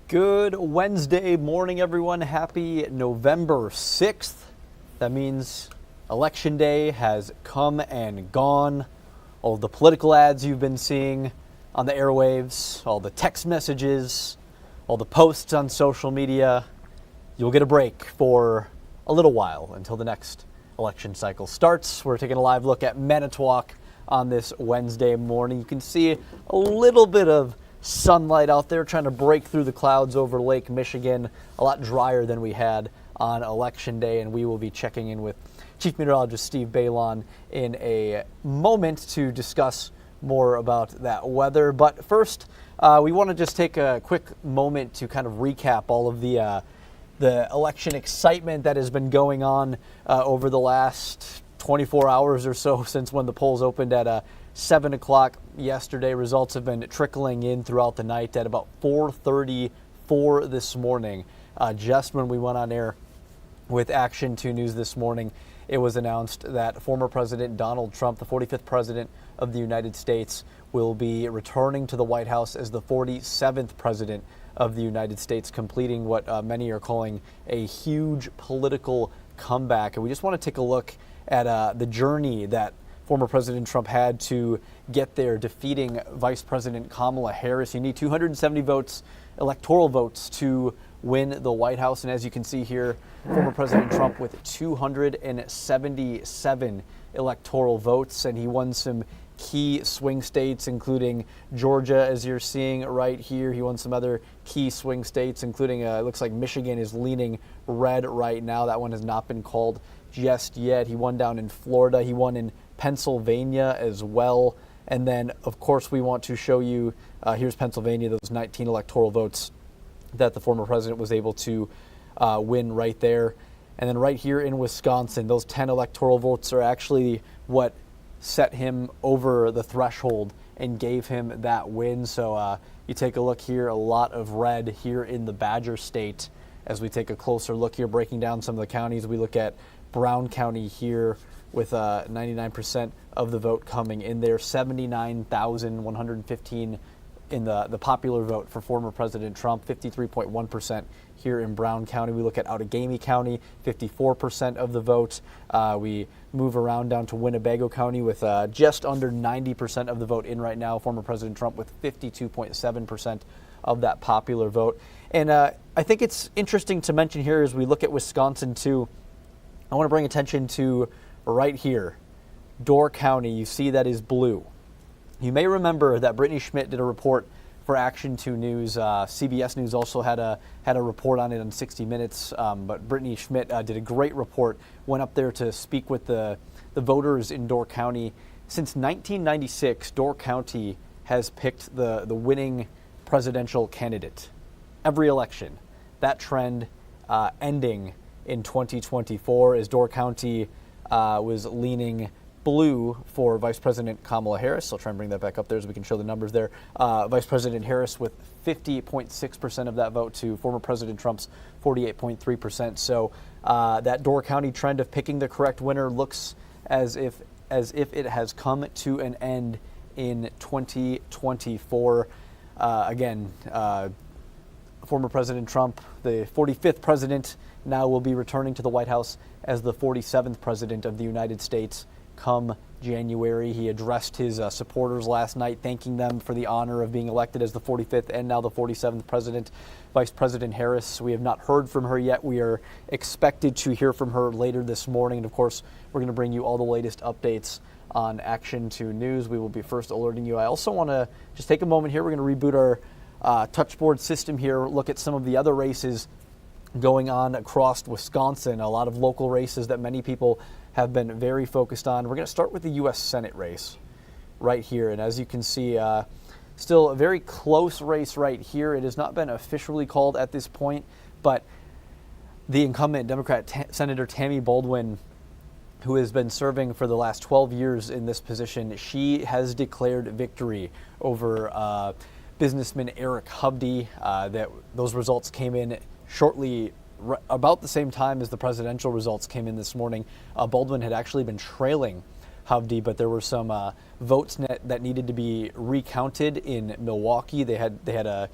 Good Wednesday morning, everyone. Happy November 6th. That means Election Day has come and gone. All the political ads you've been seeing on the airwaves, all the text messages, all the posts on social media, you'll get a break for a little while until the next election cycle starts. We're taking a live look at Manitowoc on this Wednesday morning. You can see a little bit of sunlight out there trying to break through the clouds over Lake Michigan. A lot drier than we had on Election Day, and we will be checking in with Chief Meteorologist Steve Beylon in a moment to discuss more about that weather. But first, we want to just take a quick moment to kind of recap all of the election excitement that has been going on over the last 24 hours or so since when the polls opened at 7 o'clock yesterday. Results have been trickling in throughout the night. At about 4:34 this morning, just when we went on air with Action 2 News this morning, it was announced that former President Donald Trump, the 45th President of the United States, will be returning to the White House as the 47th President of the United States, completing what many are calling a huge political comeback. And we just want to take a look at the journey that former President Trump had to get there, defeating Vice President Kamala Harris. You need 270 votes, electoral votes, to win the White House. And as you can see here, former President Trump with 277 electoral votes, and he won some key swing states, including Georgia, as you're seeing right here. He won some other key swing states, including it looks like Michigan is leaning red right now. That one has not been called just yet. He won down in Florida. He won in Pennsylvania as well. And then, of course, we want to show you, here's Pennsylvania, those 19 electoral votes that the former president was able to win right there. And then right here in Wisconsin, those 10 electoral votes are actually what set him over the threshold and gave him that win. So you take a look here, a lot of red here in the Badger State. As we take a closer look here, breaking down some of the counties, we look at Brown County here with 99% of the vote coming in there, 79,115 in the popular vote for former President Trump, 53.1% here in Brown County. We look at Outagamie County, 54% of the vote. We move around down to Winnebago County with just under 90% of the vote in right now. Former President Trump with 52.7% of that popular vote. And I think it's interesting to mention here as we look at Wisconsin too, I want to bring attention to right here, Door County. You see that is blue. You may remember that Brittany Schmidt did a report for Action 2 News. CBS News also had a report on it on 60 Minutes. But Brittany Schmidt did a great report, went up there to speak with the voters in Door County. Since 1996, Door County has picked the winning presidential candidate every election. That trend ending in 2024 as Door County was leaning blue for Vice President Kamala Harris. I'll try and bring that back up there so we can show the numbers there. Vice President Harris with 50.6% of that vote to former President Trump's 48.3%. So that Door County trend of picking the correct winner looks as if it has come to an end in 2024. Again, former President Trump, the 45th president, now will be returning to the White House as the 47th president of the United States come January. He addressed his supporters last night, thanking them for the honor of being elected as the 45th and now the 47th president. Vice President Harris, we have not heard from her yet. We are expected to hear from her later this morning. And of course, we're going to bring you all the latest updates on Action 2 News. We will be first alerting you. I also want to just take a moment here. We're going to reboot our touchboard system here, look at some of the other races going on across Wisconsin, a lot of local races that many people have been very focused on. We're going to start with the U.S. Senate race right here. And as you can see, still a very close race right here. It has not been officially called at this point, but the incumbent Democrat Senator Tammy Baldwin, who has been serving for the last 12 years in this position, she has declared victory over businessman Eric Hovde. Those results came in shortly about the same time as the presidential results came in this morning. Baldwin had actually been trailing Hovde, but there were some votes that needed to be recounted in Milwaukee. They had a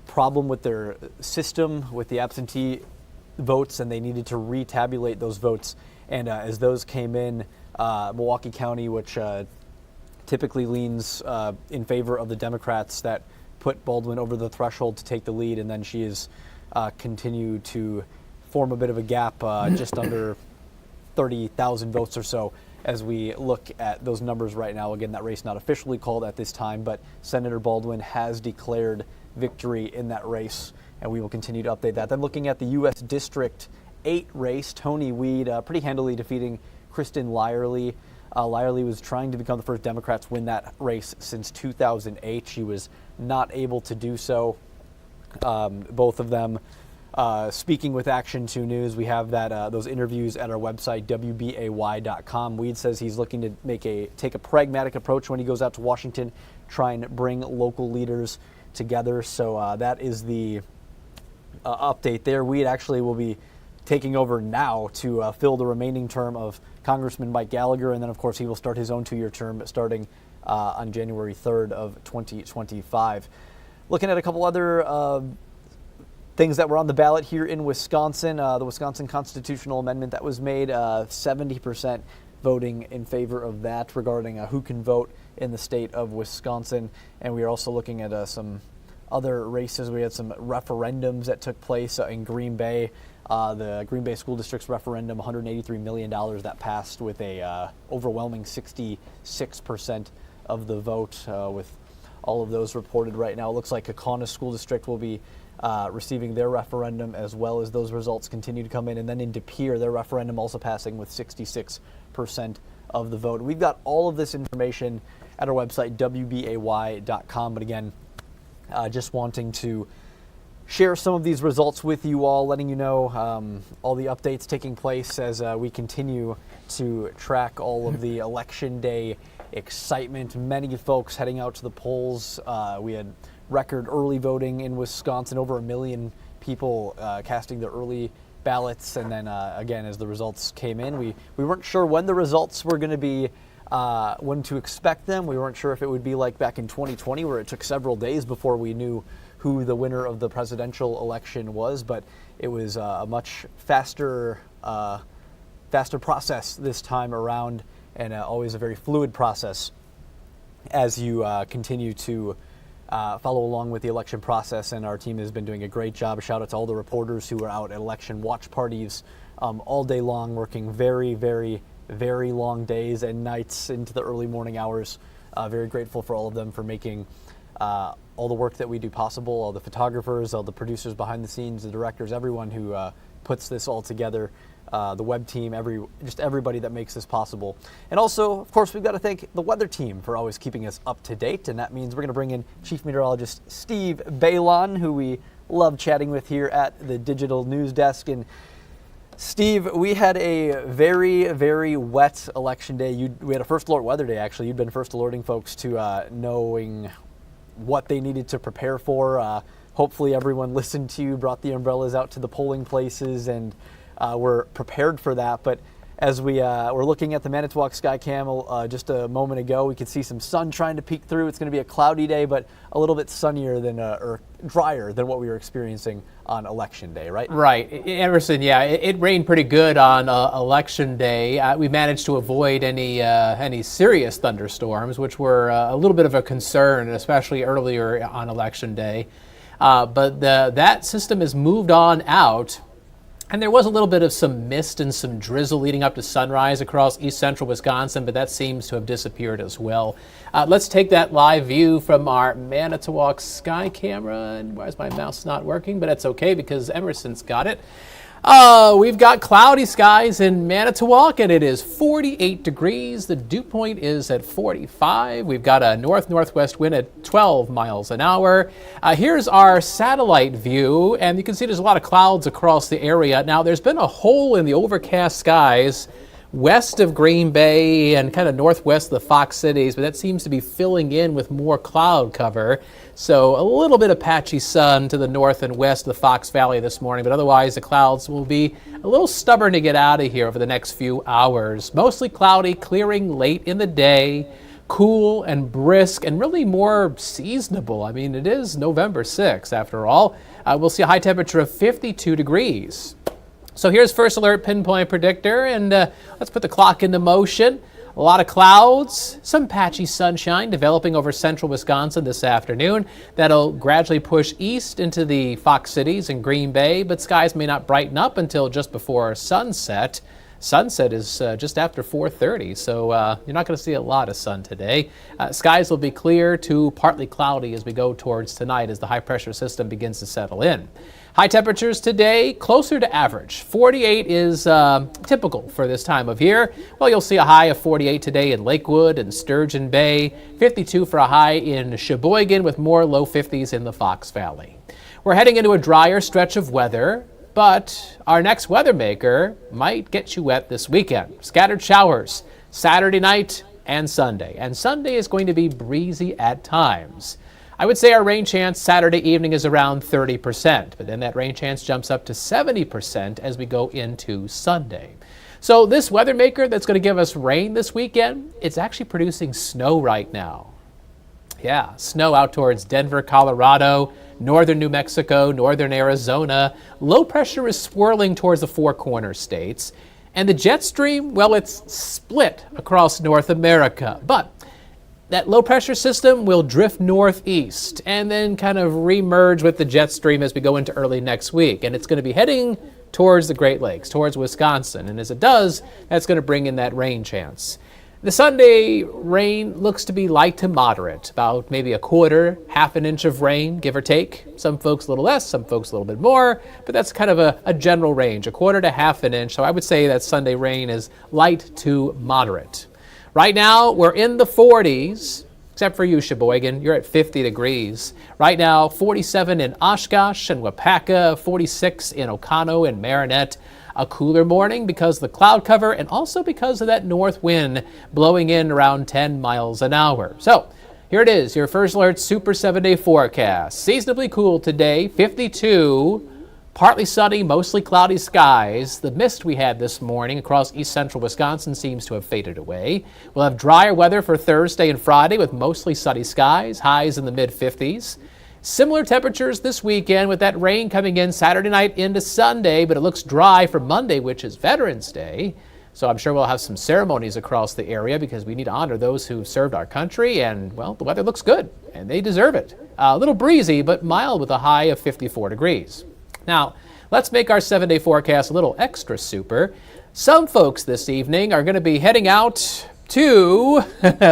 problem with their system with the absentee votes, and they needed to retabulate those votes. And as those came in, Milwaukee County, which typically leans in favor of the Democrats, that put Baldwin over the threshold to take the lead, and then she has continued to form a bit of a gap, just under 30,000 votes or so. As we look at those numbers right now, again, that race not officially called at this time, but Senator Baldwin has declared victory in that race, and we will continue to update that. Then looking at the U.S. District 8 race, Tony Weed pretty handily defeating Kristen Lyerly. Lyerly was trying to become the first Democrat to win that race since 2008. She was not able to do so. Both of them speaking with Action 2 News. We have that those interviews at our website, wbay.com. Weed says he's looking to take a pragmatic approach when he goes out to Washington, try and bring local leaders together. So that is the update there. Weed actually will be taking over now to fill the remaining term of Congressman Mike Gallagher, and then of course he will start his own 2-year term starting on January 3rd of 2025. Looking at a couple other things that were on the ballot here in Wisconsin, the Wisconsin constitutional amendment that was made, 70% voting in favor of that regarding who can vote in the state of Wisconsin. And we are also looking at some other races. We had some referendums that took place in Green Bay. The Green Bay School District's referendum, $183 million, that passed with a overwhelming 66% of the vote, with all of those reported right now. It looks like Kaukauna School District will be receiving their referendum as well as those results continue to come in. And then in De Pere, their referendum also passing with 66% of the vote. We've got all of this information at our website, wbay.com. But again, just wanting to share some of these results with you all, letting you know all the updates taking place as we continue to track all of the Election Day excitement. Many folks heading out to the polls. We had record early voting in Wisconsin, over 1 million people casting their early ballots. And then again, as the results came in, we weren't sure when the results were going to be, when to expect them. We weren't sure if it would be like back in 2020 where it took several days before we knew who the winner of the presidential election was, but it was a much faster process this time around, and always a very fluid process as you continue to follow along with the election process. And our team has been doing a great job. A shout out to all the reporters who are out at election watch parties all day long, working very, very, very long days and nights into the early morning hours. Very grateful for all of them for making all the work that we do possible, all the photographers, all the producers behind the scenes, the directors, everyone who puts this all together, the web team, just everybody that makes this possible. And also, of course, we've got to thank the weather team for always keeping us up to date, and that means we're going to bring in Chief Meteorologist Steve Beylon, who we love chatting with here at the Digital News Desk. And Steve, we had a very, very wet election day. We had a first alert weather day, actually. You'd been first alerting folks to knowing what they needed to prepare for. Hopefully everyone listened to you, brought the umbrellas out to the polling places, and were prepared for that. But as we were looking at the Manitowoc Skycam just a moment ago, we could see some sun trying to peek through. It's going to be a cloudy day, but a little bit sunnier than, or drier than what we were experiencing on Election Day, right? Right. Emerson, yeah, it rained pretty good on Election Day. We managed to avoid any serious thunderstorms, which were a little bit of a concern, especially earlier on Election Day. But that system has moved on out. And there was a little bit of some mist and some drizzle leading up to sunrise across east central Wisconsin, but that seems to have disappeared as well. Let's take that live view from our Manitowoc sky camera. And why is my mouse not working? But that's okay because Emerson's got it. We've got cloudy skies in Manitowoc, and it is 48 degrees. The dew point is at 45. We've got a north-northwest wind at 12 miles an hour. Here's our satellite view, and you can see there's a lot of clouds across the area. Now, there's been a hole in the overcast skies west of Green Bay and kind of northwest of the Fox cities, but that seems to be filling in with more cloud cover. So a little bit of patchy sun to the north and west of the Fox Valley this morning, but otherwise the clouds will be a little stubborn to get out of here over the next few hours. Mostly cloudy, clearing late in the day. cool and brisk and really more seasonable. I mean, it is November 6th after all. We'll see a high temperature of 52 degrees. So here's First Alert Pinpoint Predictor, and let's put the clock into motion. A lot of clouds, some patchy sunshine developing over central Wisconsin this afternoon. That'll gradually push east into the Fox Cities and Green Bay, but skies may not brighten up until just before sunset. Sunset is just after 4:30, so you're not going to see a lot of sun today. Skies will be clear to partly cloudy as we go towards tonight as the high pressure system begins to settle in. High temperatures today closer to average. 48 is typical for this time of year. Well, you'll see a high of 48 today in Lakewood and Sturgeon Bay, 52 for a high in Sheboygan with more low 50s in the Fox Valley. We're heading into a drier stretch of weather, but our next weather maker might get you wet this weekend. Scattered showers Saturday night and Sunday. And Sunday is going to be breezy at times. I would say our rain chance Saturday evening is around 30%, but then that rain chance jumps up to 70% as we go into Sunday. So this weather maker that's going to give us rain this weekend, it's actually producing snow right now. Yeah, snow out towards Denver, Colorado, northern New Mexico, northern Arizona. Low pressure is swirling towards the Four Corners states. And the jet stream, well, it's split across North America. But that low pressure system will drift northeast and then kind of remerge with the jet stream as we go into early next week. And it's going to be heading towards the Great Lakes, towards Wisconsin. And as it does, that's going to bring in that rain chance. The Sunday rain looks to be light to moderate, about maybe a quarter, half an inch of rain, give or take. Some folks a little less, some folks a little bit more, but that's kind of a general range, a quarter to half an inch. So I would say that Sunday rain is light to moderate. Right now, we're in the 40s, except for you, Sheboygan. You're at 50 degrees. Right now, 47 in Oshkosh and Wapaka, 46 in Oconto and Marinette. A cooler morning because of the cloud cover and also because of that north wind blowing in around 10 miles an hour. So here it is, your First Alert Super 7-day forecast. Seasonably cool today, 52. Partly sunny, mostly cloudy skies. The mist we had this morning across east central Wisconsin seems to have faded away. We'll have drier weather for Thursday and Friday with mostly sunny skies, highs in the mid-50s. Similar temperatures this weekend with that rain coming in Saturday night into Sunday, but it looks dry for Monday, which is Veterans Day. So I'm sure we'll have some ceremonies across the area because we need to honor those who served our country. And, well, the weather looks good, and they deserve it. A little breezy, but mild with a high of 54 degrees. Now, let's make our 7-day forecast a little extra super. Some folks this evening are going to be heading out to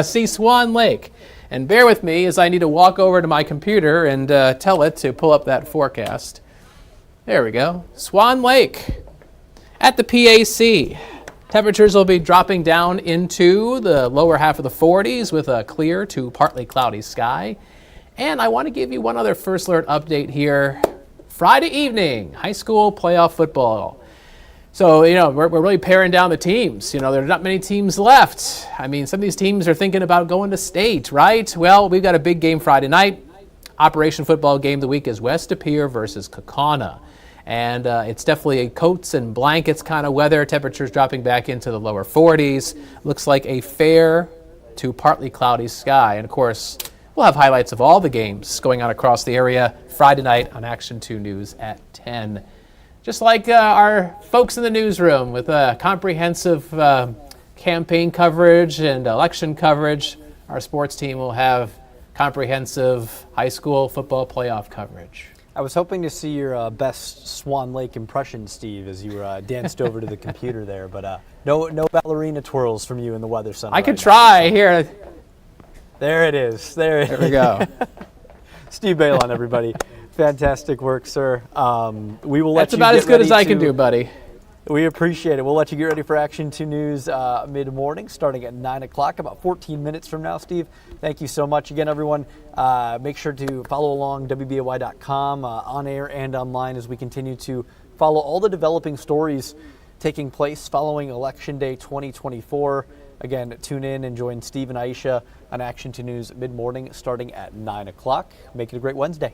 see Swan Lake. And bear with me as I need to walk over to my computer and tell it to pull up that forecast. There we go. Swan Lake at the PAC. Temperatures will be dropping down into the lower half of the 40s with a clear to partly cloudy sky. And I want to give you one other First Alert update here. Friday evening, high school playoff football. So, we're really paring down the teams. There's not many teams left. I mean, some of these teams are thinking about going to state, right? Well, we've got a big game Friday night. Operation football game of the week is West Appear versus Kaukauna. And it's definitely a coats and blankets kind of weather. Temperatures dropping back into the lower 40s. Looks like a fair to partly cloudy sky. And, of course, we'll have highlights of all the games going on across the area Friday night on Action 2 News at 10. Just like our folks in the newsroom with comprehensive campaign coverage and election coverage, our sports team will have comprehensive high school football playoff coverage. I was hoping to see your best Swan Lake impression, Steve, as you danced over to the computer there, but no ballerina twirls from you in the weather center. I could try here. There it is. There we go. Steve Beylon, everybody. Fantastic work, sir. We will let That's you about get as good as I ready can do, buddy. We appreciate it. We'll let you get ready for Action 2 News mid-morning, starting at 9 o'clock, about 14 minutes from now, Steve. Thank you so much again, everyone. Make sure to follow along WBAY.com on air and online as we continue to follow all the developing stories taking place following Election Day 2024. Again, tune in and join Steve and Aisha on Action 2 News mid-morning, starting at 9 o'clock. Make it a great Wednesday.